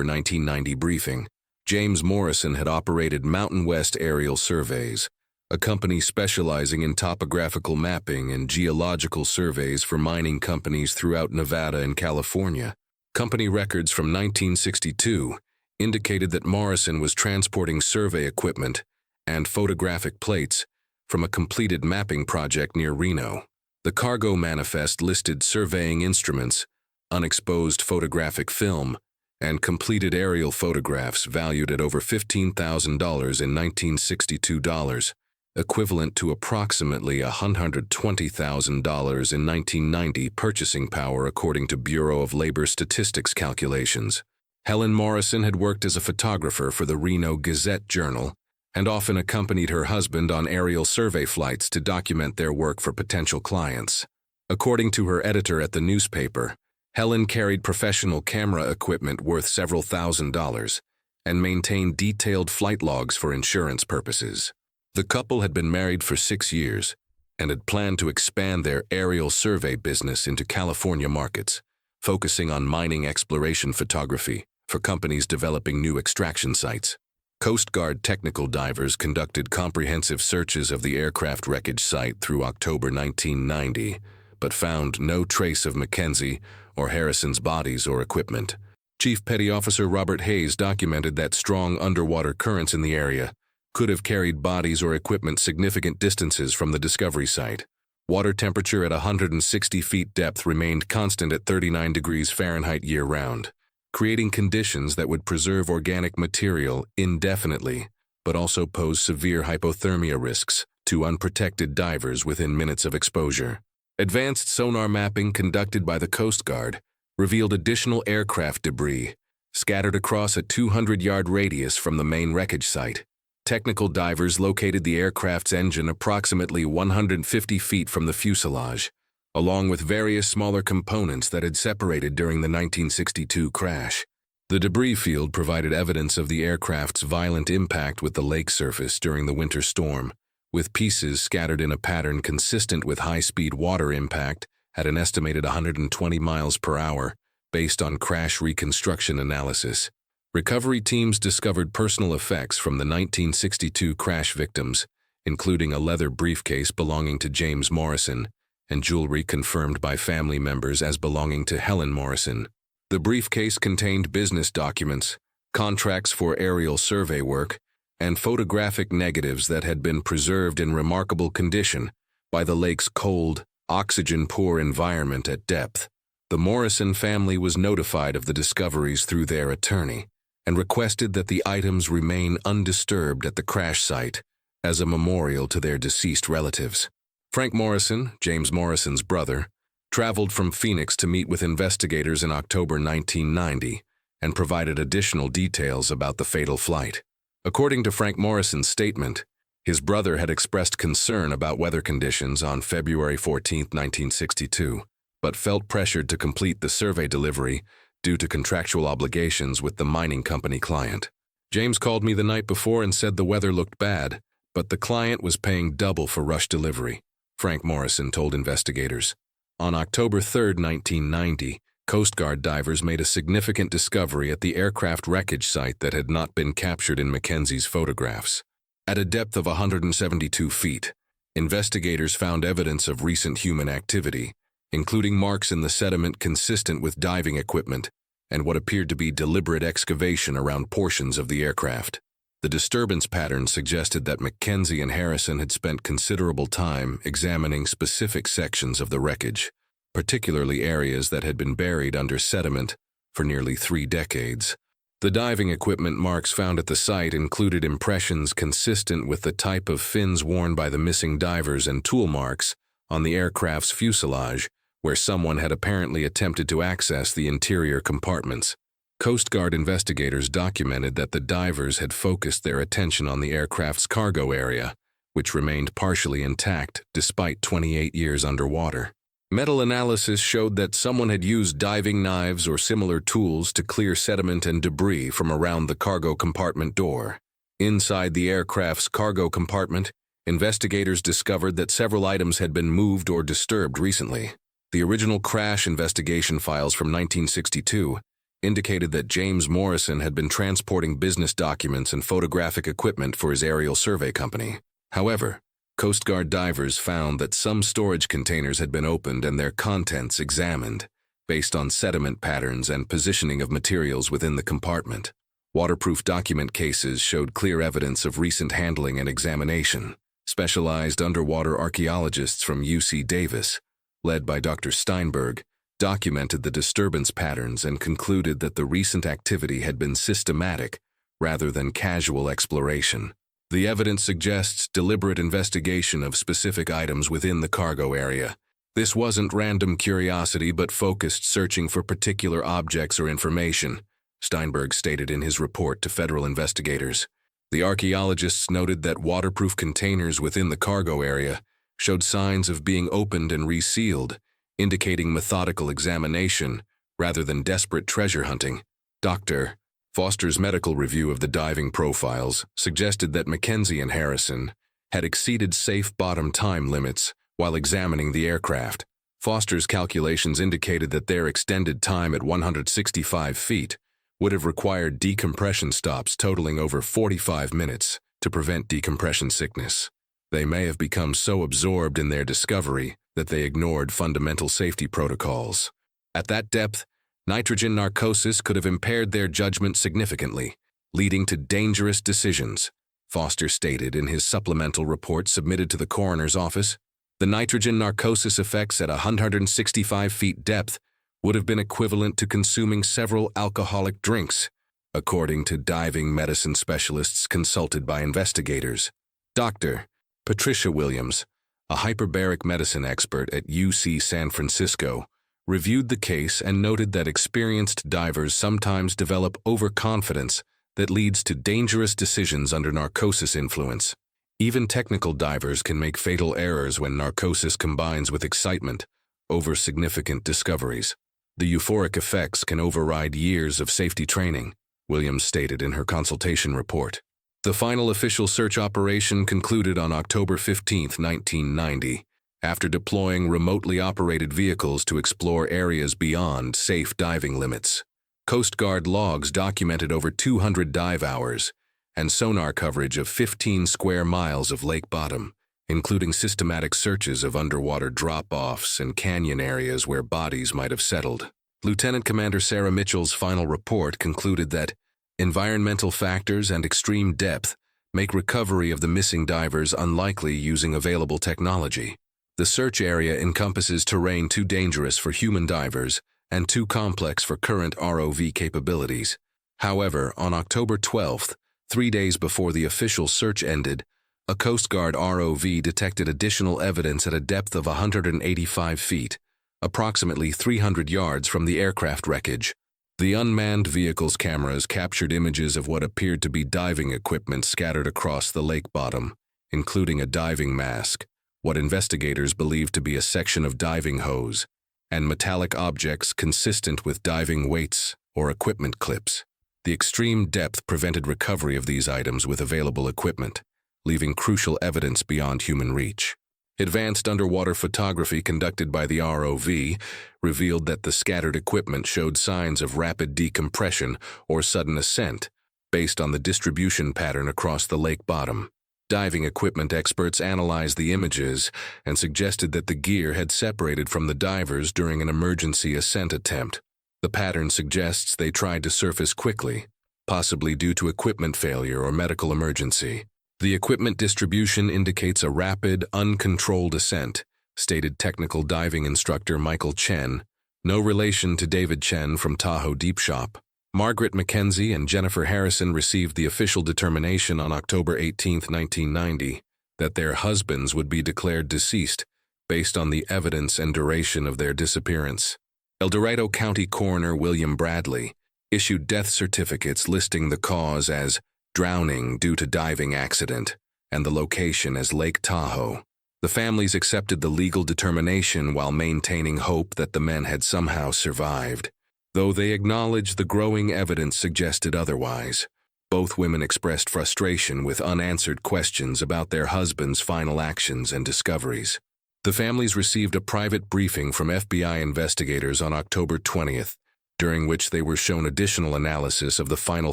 1990 briefing. James Morrison had operated Mountain West Aerial Surveys, a company specializing in topographical mapping and geological surveys for mining companies throughout Nevada and California. Company records from 1962 indicated that Morrison was transporting survey equipment and photographic plates from a completed mapping project near Reno. The cargo manifest listed surveying instruments, unexposed photographic film, and completed aerial photographs valued at over $15,000 in 1962 dollars, equivalent to approximately $120,000 in 1990 purchasing power according to Bureau of Labor Statistics calculations. Helen Morrison had worked as a photographer for the Reno Gazette-Journal and often accompanied her husband on aerial survey flights to document their work for potential clients. According to her editor at the newspaper, Helen carried professional camera equipment worth several $1,000s and maintained detailed flight logs for insurance purposes. The couple had been married for 6 years and had planned to expand their aerial survey business into California markets, focusing on mining exploration photography for companies developing new extraction sites. Coast Guard technical divers conducted comprehensive searches of the aircraft wreckage site through October 1990, but found no trace of Mackenzie or Harrison's bodies or equipment. Chief Petty Officer Robert Hayes documented that strong underwater currents in the area could have carried bodies or equipment significant distances from the discovery site. Water temperature at 160 feet depth remained constant at 39 degrees Fahrenheit year-round, creating conditions that would preserve organic material indefinitely, but also pose severe hypothermia risks to unprotected divers within minutes of exposure. Advanced sonar mapping conducted by the Coast Guard revealed additional aircraft debris scattered across a 200-yard radius from the main wreckage site. Technical divers located the aircraft's engine approximately 150 feet from the fuselage, along with various smaller components that had separated during the 1962 crash. The debris field provided evidence of the aircraft's violent impact with the lake surface during the winter storm, with pieces scattered in a pattern consistent with high-speed water impact at an estimated 120 miles per hour, based on crash reconstruction analysis. Recovery teams discovered personal effects from the 1962 crash victims, including a leather briefcase belonging to James Morrison and jewelry confirmed by family members as belonging to Helen Morrison. The briefcase contained business documents, contracts for aerial survey work, and photographic negatives that had been preserved in remarkable condition by the lake's cold, oxygen-poor environment at depth. The Morrison family was notified of the discoveries through their attorney and requested that the items remain undisturbed at the crash site as a memorial to their deceased relatives. Frank Morrison, James Morrison's brother, traveled from Phoenix to meet with investigators in October 1990 and provided additional details about the fatal flight. According to Frank Morrison's statement, his brother had expressed concern about weather conditions on February 14, 1962, but felt pressured to complete the survey delivery due to contractual obligations with the mining company client. James called me the night before and said the weather looked bad, but the client was paying double for rush delivery, Frank Morrison told investigators. On October 3, 1990, Coast Guard divers made a significant discovery at the aircraft wreckage site that had not been captured in Mackenzie's photographs. At a depth of 172 feet, investigators found evidence of recent human activity, including marks in the sediment consistent with diving equipment and what appeared to be deliberate excavation around portions of the aircraft. The disturbance pattern suggested that Mackenzie and Harrison had spent considerable time examining specific sections of the wreckage, particularly areas that had been buried under sediment for nearly 3 decades. The diving equipment marks found at the site included impressions consistent with the type of fins worn by the missing divers and tool marks on the aircraft's fuselage, where someone had apparently attempted to access the interior compartments. Coast Guard investigators documented that the divers had focused their attention on the aircraft's cargo area, which remained partially intact despite 28 years underwater. Metal analysis showed that someone had used diving knives or similar tools to clear sediment and debris from around the cargo compartment door. Inside the aircraft's cargo compartment, investigators discovered that several items had been moved or disturbed recently. The original crash investigation files from 1962 indicated that James Morrison had been transporting business documents and photographic equipment for his aerial survey company. However, Coast Guard divers found that some storage containers had been opened and their contents examined, based on sediment patterns and positioning of materials within the compartment. Waterproof document cases showed clear evidence of recent handling and examination. Specialized underwater archaeologists from UC Davis, led by Dr. Steinberg, documented the disturbance patterns and concluded that the recent activity had been systematic rather than casual exploration. The evidence suggests deliberate investigation of specific items within the cargo area. This wasn't random curiosity but focused searching for particular objects or information, Steinberg stated in his report to federal investigators. The archaeologists noted that waterproof containers within the cargo area showed signs of being opened and resealed, indicating methodical examination rather than desperate treasure hunting. Dr. Foster's medical review of the diving profiles suggested that Mackenzie and Harrison had exceeded safe bottom time limits while examining the aircraft. Foster's calculations indicated that their extended time at 165 feet would have required decompression stops totaling over 45 minutes to prevent decompression sickness. They may have become so absorbed in their discovery that they ignored fundamental safety protocols. At that depth, nitrogen narcosis could have impaired their judgment significantly, leading to dangerous decisions, Foster stated in his supplemental report submitted to the coroner's office. The nitrogen narcosis effects at 165 feet depth would have been equivalent to consuming several alcoholic drinks, according to diving medicine specialists consulted by investigators. Dr. Patricia Williams, a hyperbaric medicine expert at UC San Francisco, reviewed the case and noted that experienced divers sometimes develop overconfidence that leads to dangerous decisions under narcosis influence. Even technical divers can make fatal errors when narcosis combines with excitement over significant discoveries. The euphoric effects can override years of safety training, Williams stated in her consultation report. The final official search operation concluded on October 15, 1990, after deploying remotely operated vehicles to explore areas beyond safe diving limits. Coast Guard logs documented over 200 dive hours and sonar coverage of 15 square miles of lake bottom, including systematic searches of underwater drop-offs and canyon areas where bodies might have settled. Lieutenant Commander Sarah Mitchell's final report concluded that environmental factors and extreme depth make recovery of the missing divers unlikely using available technology. The search area encompasses terrain too dangerous for human divers and too complex for current ROV capabilities. However, on October 12th, 3 days before the official search ended, a Coast Guard ROV detected additional evidence at a depth of 185 feet, approximately 300 yards from the aircraft wreckage. The unmanned vehicle's cameras captured images of what appeared to be diving equipment scattered across the lake bottom, including a diving mask, what investigators believed to be a section of diving hose, and metallic objects consistent with diving weights or equipment clips. The extreme depth prevented recovery of these items with available equipment, leaving crucial evidence beyond human reach. Advanced underwater photography conducted by the ROV revealed that the scattered equipment showed signs of rapid decompression or sudden ascent based on the distribution pattern across the lake bottom. Diving equipment experts analyzed the images and suggested that the gear had separated from the divers during an emergency ascent attempt. The pattern suggests they tried to surface quickly, possibly due to equipment failure or medical emergency. The equipment distribution indicates a rapid, uncontrolled ascent, stated technical diving instructor Michael Chen, no relation to David Chen from Tahoe Deep Shop. Margaret Mackenzie and Jennifer Harrison received the official determination on October 18, 1990, that their husbands would be declared deceased based on the evidence and duration of their disappearance. El Dorado County Coroner William Bradley issued death certificates listing the cause as drowning due to diving accident and the location as Lake Tahoe. The families accepted the legal determination while maintaining hope that the men had somehow survived. Though they acknowledged the growing evidence suggested otherwise, both women expressed frustration with unanswered questions about their husbands' final actions and discoveries. The families received a private briefing from FBI investigators on October 20th, during which they were shown additional analysis of the final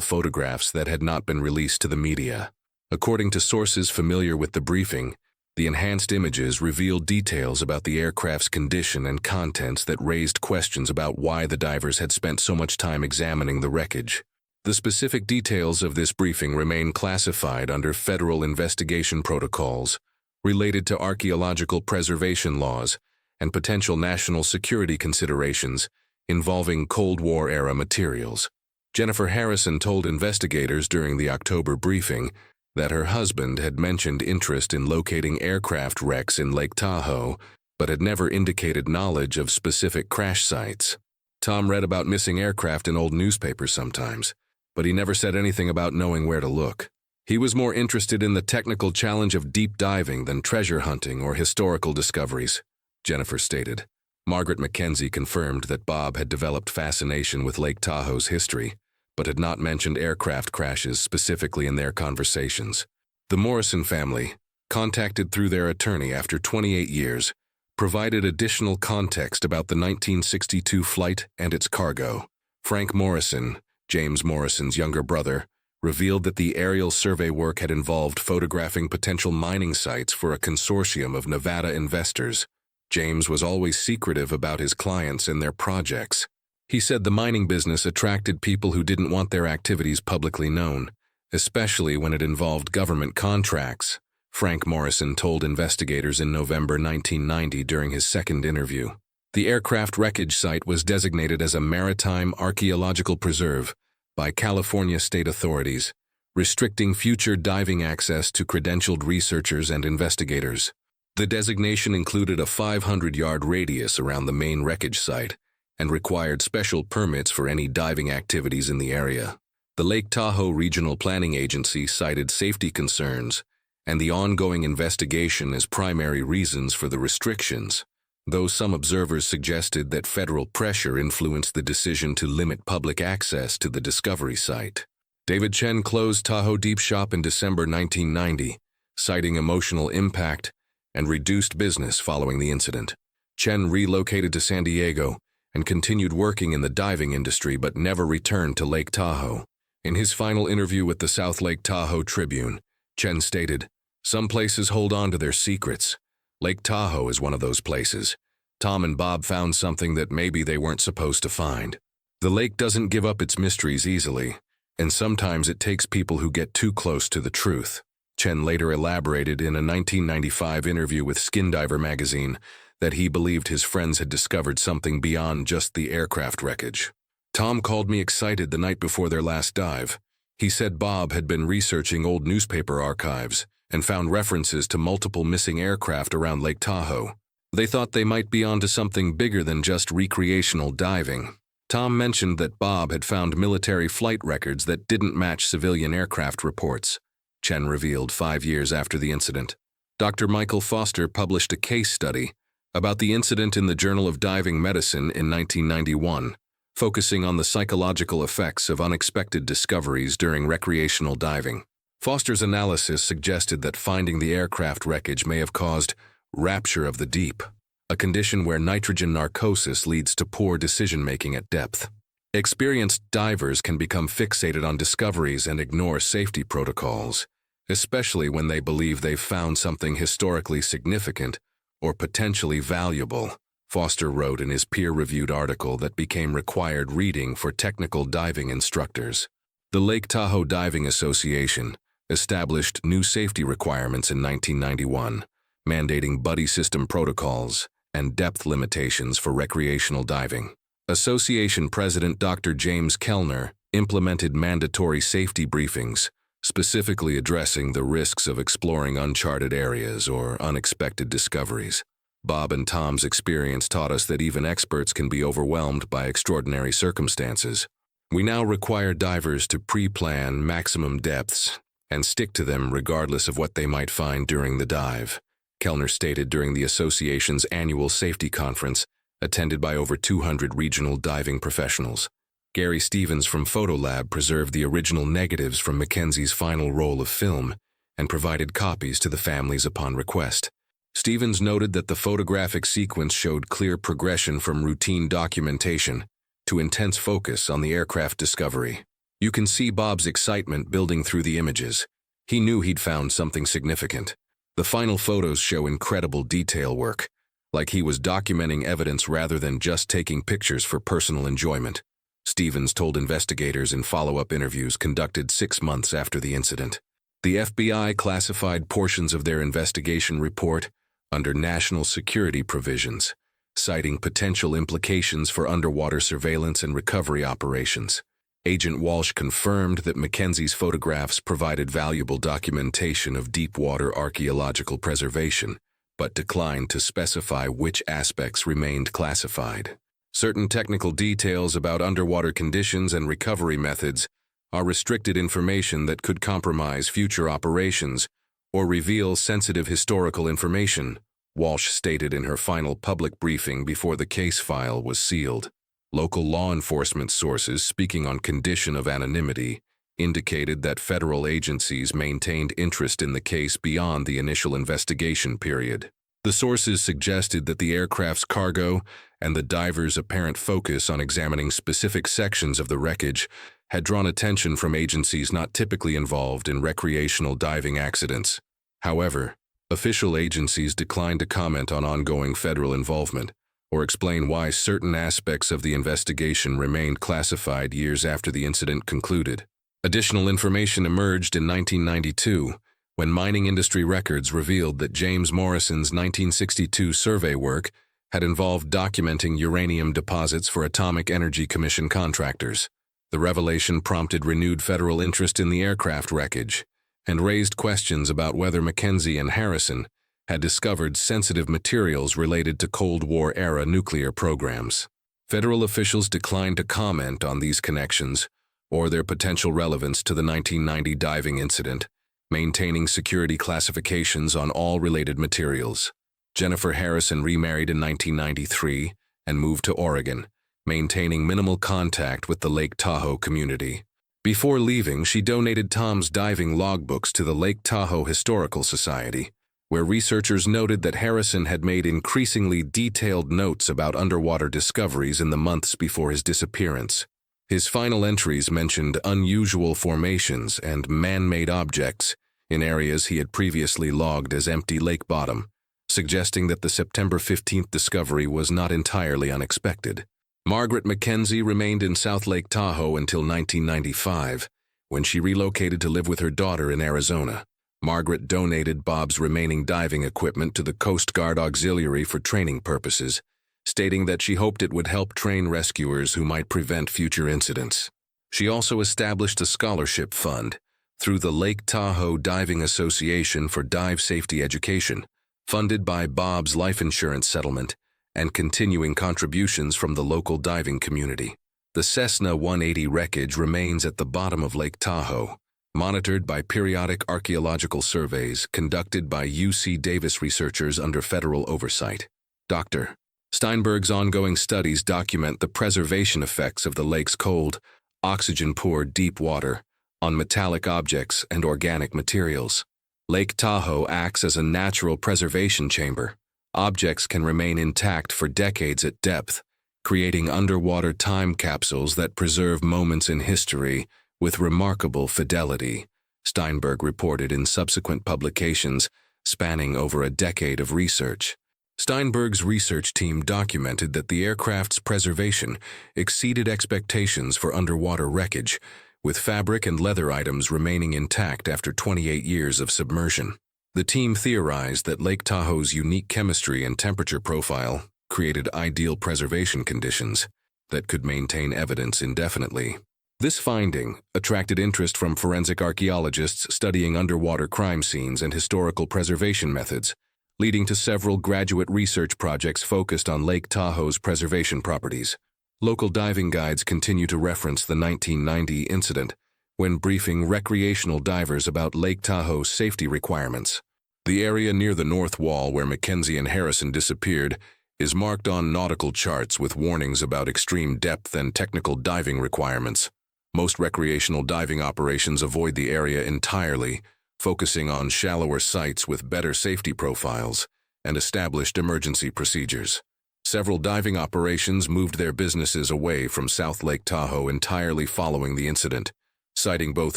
photographs that had not been released to the media. According to sources familiar with the briefing, the enhanced images revealed details about the aircraft's condition and contents that raised questions about why the divers had spent so much time examining the wreckage. The specific details of this briefing remain classified under federal investigation protocols related to archaeological preservation laws and potential national security considerations involving Cold War-era materials. Jennifer Harrison told investigators during the October briefing that her husband had mentioned interest in locating aircraft wrecks in Lake Tahoe, but had never indicated knowledge of specific crash sites. Tom read about missing aircraft in old newspapers sometimes, but he never said anything about knowing where to look. He was more interested in the technical challenge of deep diving than treasure hunting or historical discoveries, Jennifer stated. Margaret Mackenzie confirmed that Bob had developed fascination with Lake Tahoe's history, but had not mentioned aircraft crashes specifically in their conversations. The Morrison family, contacted through their attorney after 28 years, provided additional context about the 1962 flight and its cargo. Frank Morrison, James Morrison's younger brother, revealed that the aerial survey work had involved photographing potential mining sites for a consortium of Nevada investors. James was always secretive about his clients and their projects. He said the mining business attracted people who didn't want their activities publicly known, especially when it involved government contracts, Frank Morrison told investigators in November 1990 during his second interview. The aircraft wreckage site was designated as a maritime archaeological preserve by California state authorities, restricting future diving access to credentialed researchers and investigators. The designation included a 500-yard radius around the main wreckage site and required special permits for any diving activities in the area. The Lake Tahoe Regional Planning Agency cited safety concerns and the ongoing investigation as primary reasons for the restrictions, though some observers suggested that federal pressure influenced the decision to limit public access to the discovery site. David Chen closed Tahoe Deep Shop in December 1990, citing emotional impact and reduced business following the incident. Chen relocated to San Diego and continued working in the diving industry but never returned to Lake Tahoe. In his final interview with the South Lake Tahoe Tribune, Chen stated, "Some places hold on to their secrets. Lake Tahoe is one of those places. Tom and Bob found something that maybe they weren't supposed to find. The lake doesn't give up its mysteries easily, and sometimes it takes people who get too close to the truth." Chen later elaborated in a 1995 interview with Skin Diver magazine that he believed his friends had discovered something beyond just the aircraft wreckage. "Tom called me excited the night before their last dive. He said Bob had been researching old newspaper archives and found references to multiple missing aircraft around Lake Tahoe. They thought they might be onto something bigger than just recreational diving." Tom mentioned that Bob had found military flight records that didn't match civilian aircraft reports, Chen revealed 5 years after the incident. Dr. Michael Foster published a case study about the incident in the Journal of Diving Medicine in 1991, focusing on the psychological effects of unexpected discoveries during recreational diving. Foster's analysis suggested that finding the aircraft wreckage may have caused rapture of the deep, a condition where nitrogen narcosis leads to poor decision-making at depth. Experienced divers can become fixated on discoveries and ignore safety protocols, especially when they believe they've found something historically significant or potentially valuable, Foster wrote in his peer-reviewed article that became required reading for technical diving instructors. The Lake Tahoe Diving Association established new safety requirements in 1991, mandating buddy system protocols and depth limitations for recreational diving. Association President Dr. James Kellner implemented mandatory safety briefings, specifically addressing the risks of exploring uncharted areas or unexpected discoveries. Bob and Tom's experience taught us that even experts can be overwhelmed by extraordinary circumstances. We now require divers to pre-plan maximum depths and stick to them regardless of what they might find during the dive, Kellner stated during the association's annual safety conference, attended by over 200 regional diving professionals. Gary Stevens from Photolab preserved the original negatives from Mackenzie's final roll of film and provided copies to the families upon request. Stevens noted that the photographic sequence showed clear progression from routine documentation to intense focus on the aircraft discovery. You can see Bob's excitement building through the images. He knew he'd found something significant. The final photos show incredible detail work, like he was documenting evidence rather than just taking pictures for personal enjoyment, Stevens told investigators in follow-up interviews conducted 6 months after the incident. The FBI classified portions of their investigation report under national security provisions, citing potential implications for underwater surveillance and recovery operations. Agent Walsh confirmed that Mackenzie's photographs provided valuable documentation of deep-water archaeological preservation, but declined to specify which aspects remained classified. Certain technical details about underwater conditions and recovery methods are restricted information that could compromise future operations or reveal sensitive historical information, Walsh stated in her final public briefing before the case file was sealed. Local law enforcement sources speaking on condition of anonymity indicated that federal agencies maintained interest in the case beyond the initial investigation period. The sources suggested that the aircraft's cargo and the divers' apparent focus on examining specific sections of the wreckage had drawn attention from agencies not typically involved in recreational diving accidents. However, official agencies declined to comment on ongoing federal involvement or explain why certain aspects of the investigation remained classified years after the incident concluded. Additional information emerged in 1992 when mining industry records revealed that James Morrison's 1962 survey work had involved documenting uranium deposits for Atomic Energy Commission contractors. The revelation prompted renewed federal interest in the aircraft wreckage and raised questions about whether Mackenzie and Harrison had discovered sensitive materials related to Cold War-era nuclear programs. Federal officials declined to comment on these connections or their potential relevance to the 1990 diving incident, maintaining security classifications on all related materials. Jennifer Harrison remarried in 1993 and moved to Oregon, maintaining minimal contact with the Lake Tahoe community. Before leaving, she donated Tom's diving logbooks to the Lake Tahoe Historical Society, where researchers noted that Harrison had made increasingly detailed notes about underwater discoveries in the months before his disappearance. His final entries mentioned unusual formations and man-made objects in areas he had previously logged as empty lake bottom, suggesting that the September 15th discovery was not entirely unexpected. Margaret Mackenzie remained in South Lake Tahoe until 1995, when she relocated to live with her daughter in Arizona. Margaret donated Bob's remaining diving equipment to the Coast Guard Auxiliary for training purposes, stating that she hoped it would help train rescuers who might prevent future incidents. She also established a scholarship fund through the Lake Tahoe Diving Association for Dive Safety Education, funded by Bob's life insurance settlement and continuing contributions from the local diving community. The Cessna 180 wreckage remains at the bottom of Lake Tahoe, monitored by periodic archaeological surveys conducted by UC Davis researchers under federal oversight. Dr. Steinberg's ongoing studies document the preservation effects of the lake's cold, oxygen-poor deep water on metallic objects and organic materials. Lake Tahoe acts as a natural preservation chamber. Objects can remain intact for decades at depth, creating underwater time capsules that preserve moments in history with remarkable fidelity, Steinberg reported in subsequent publications spanning over a decade of research. Steinberg's research team documented that the aircraft's preservation exceeded expectations for underwater wreckage, with fabric and leather items remaining intact after 28 years of submersion. The team theorized that Lake Tahoe's unique chemistry and temperature profile created ideal preservation conditions that could maintain evidence indefinitely. This finding attracted interest from forensic archaeologists studying underwater crime scenes and historical preservation methods, leading to several graduate research projects focused on Lake Tahoe's preservation properties. Local diving guides continue to reference the 1990 incident when briefing recreational divers about Lake Tahoe's safety requirements. The area near the north wall where Mackenzie and Harrison disappeared is marked on nautical charts with warnings about extreme depth and technical diving requirements. Most recreational diving operations avoid the area entirely, focusing on shallower sites with better safety profiles and established emergency procedures. Several diving operations moved their businesses away from South Lake Tahoe entirely following the incident, citing both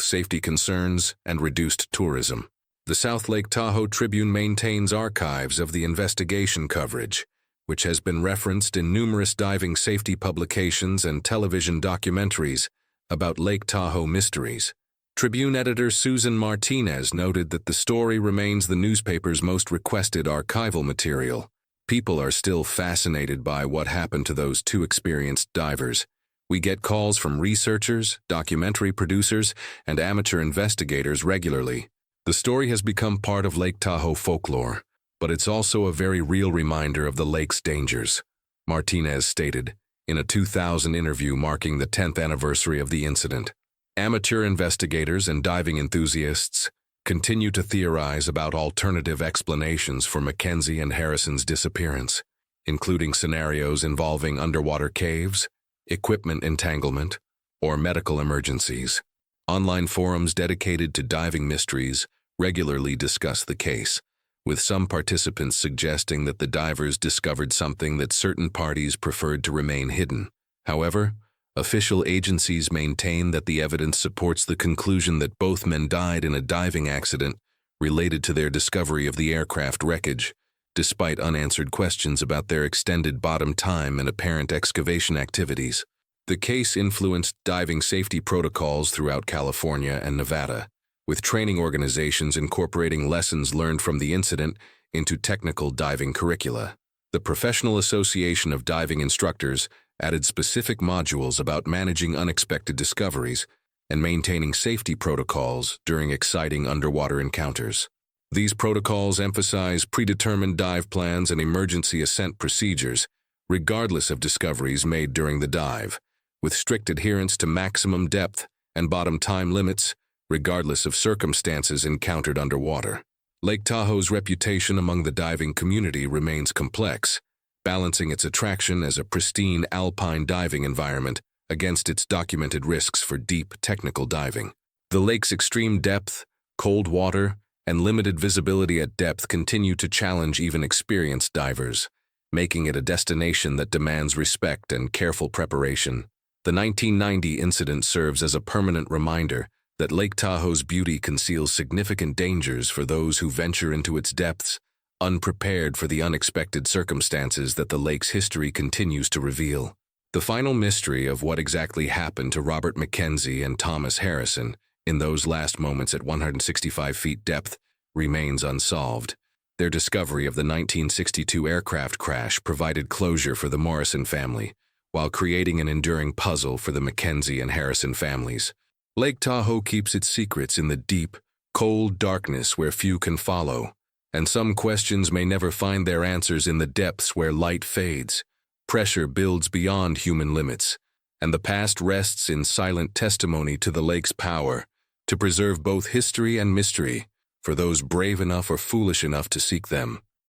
safety concerns and reduced tourism. The South Lake Tahoe Tribune maintains archives of the investigation coverage, which has been referenced in numerous diving safety publications and television documentaries about Lake Tahoe mysteries. Tribune editor Susan Martinez noted that the story remains the newspaper's most requested archival material, People are still fascinated by what happened to those two experienced divers. We get calls from researchers, documentary producers, and amateur investigators regularly. The story has become part of Lake Tahoe folklore, but it's also a very real reminder of the lake's dangers, Martinez stated in a 2000 interview marking the 10th anniversary of the incident. Amateur investigators and diving enthusiasts continue to theorize about alternative explanations for Mackenzie and Harrison's disappearance, including scenarios involving underwater caves, equipment entanglement, or medical emergencies. Online forums dedicated to diving mysteries regularly discuss the case, with some participants suggesting that the divers discovered something that certain parties preferred to remain hidden. However, official agencies maintain that the evidence supports the conclusion that both men died in a diving accident related to their discovery of the aircraft wreckage, despite unanswered questions about their extended bottom time and apparent excavation activities. The case influenced diving safety protocols throughout California and Nevada, with training organizations incorporating lessons learned from the incident into technical diving curricula. The Professional Association of Diving Instructors added specific modules about managing unexpected discoveries and maintaining safety protocols during exciting underwater encounters. These protocols emphasize predetermined dive plans and emergency ascent procedures, regardless of discoveries made during the dive, with strict adherence to maximum depth and bottom time limits, regardless of circumstances encountered underwater. Lake Tahoe's reputation among the diving community remains complex, balancing its attraction as a pristine alpine diving environment against its documented risks for deep technical diving. The lake's extreme depth, cold water, and limited visibility at depth continue to challenge even experienced divers, making it a destination that demands respect and careful preparation. The 1990 incident serves as a permanent reminder that Lake Tahoe's beauty conceals significant dangers for those who venture into its depths, unprepared for the unexpected circumstances that the lake's history continues to reveal. The final mystery of what exactly happened to Robert Mackenzie and Thomas Harrison in those last moments at 165 feet depth remains unsolved. Their discovery of the 1962 aircraft crash provided closure for the Morrison family, while creating an enduring puzzle for the Mackenzie and Harrison families. Lake Tahoe keeps its secrets in the deep, cold darkness where few can follow, and some questions may never find their answers in the depths where light fades. Pressure builds beyond human limits, and the past rests in silent testimony to the lake's power to preserve both history and mystery for those brave enough or foolish enough to seek them.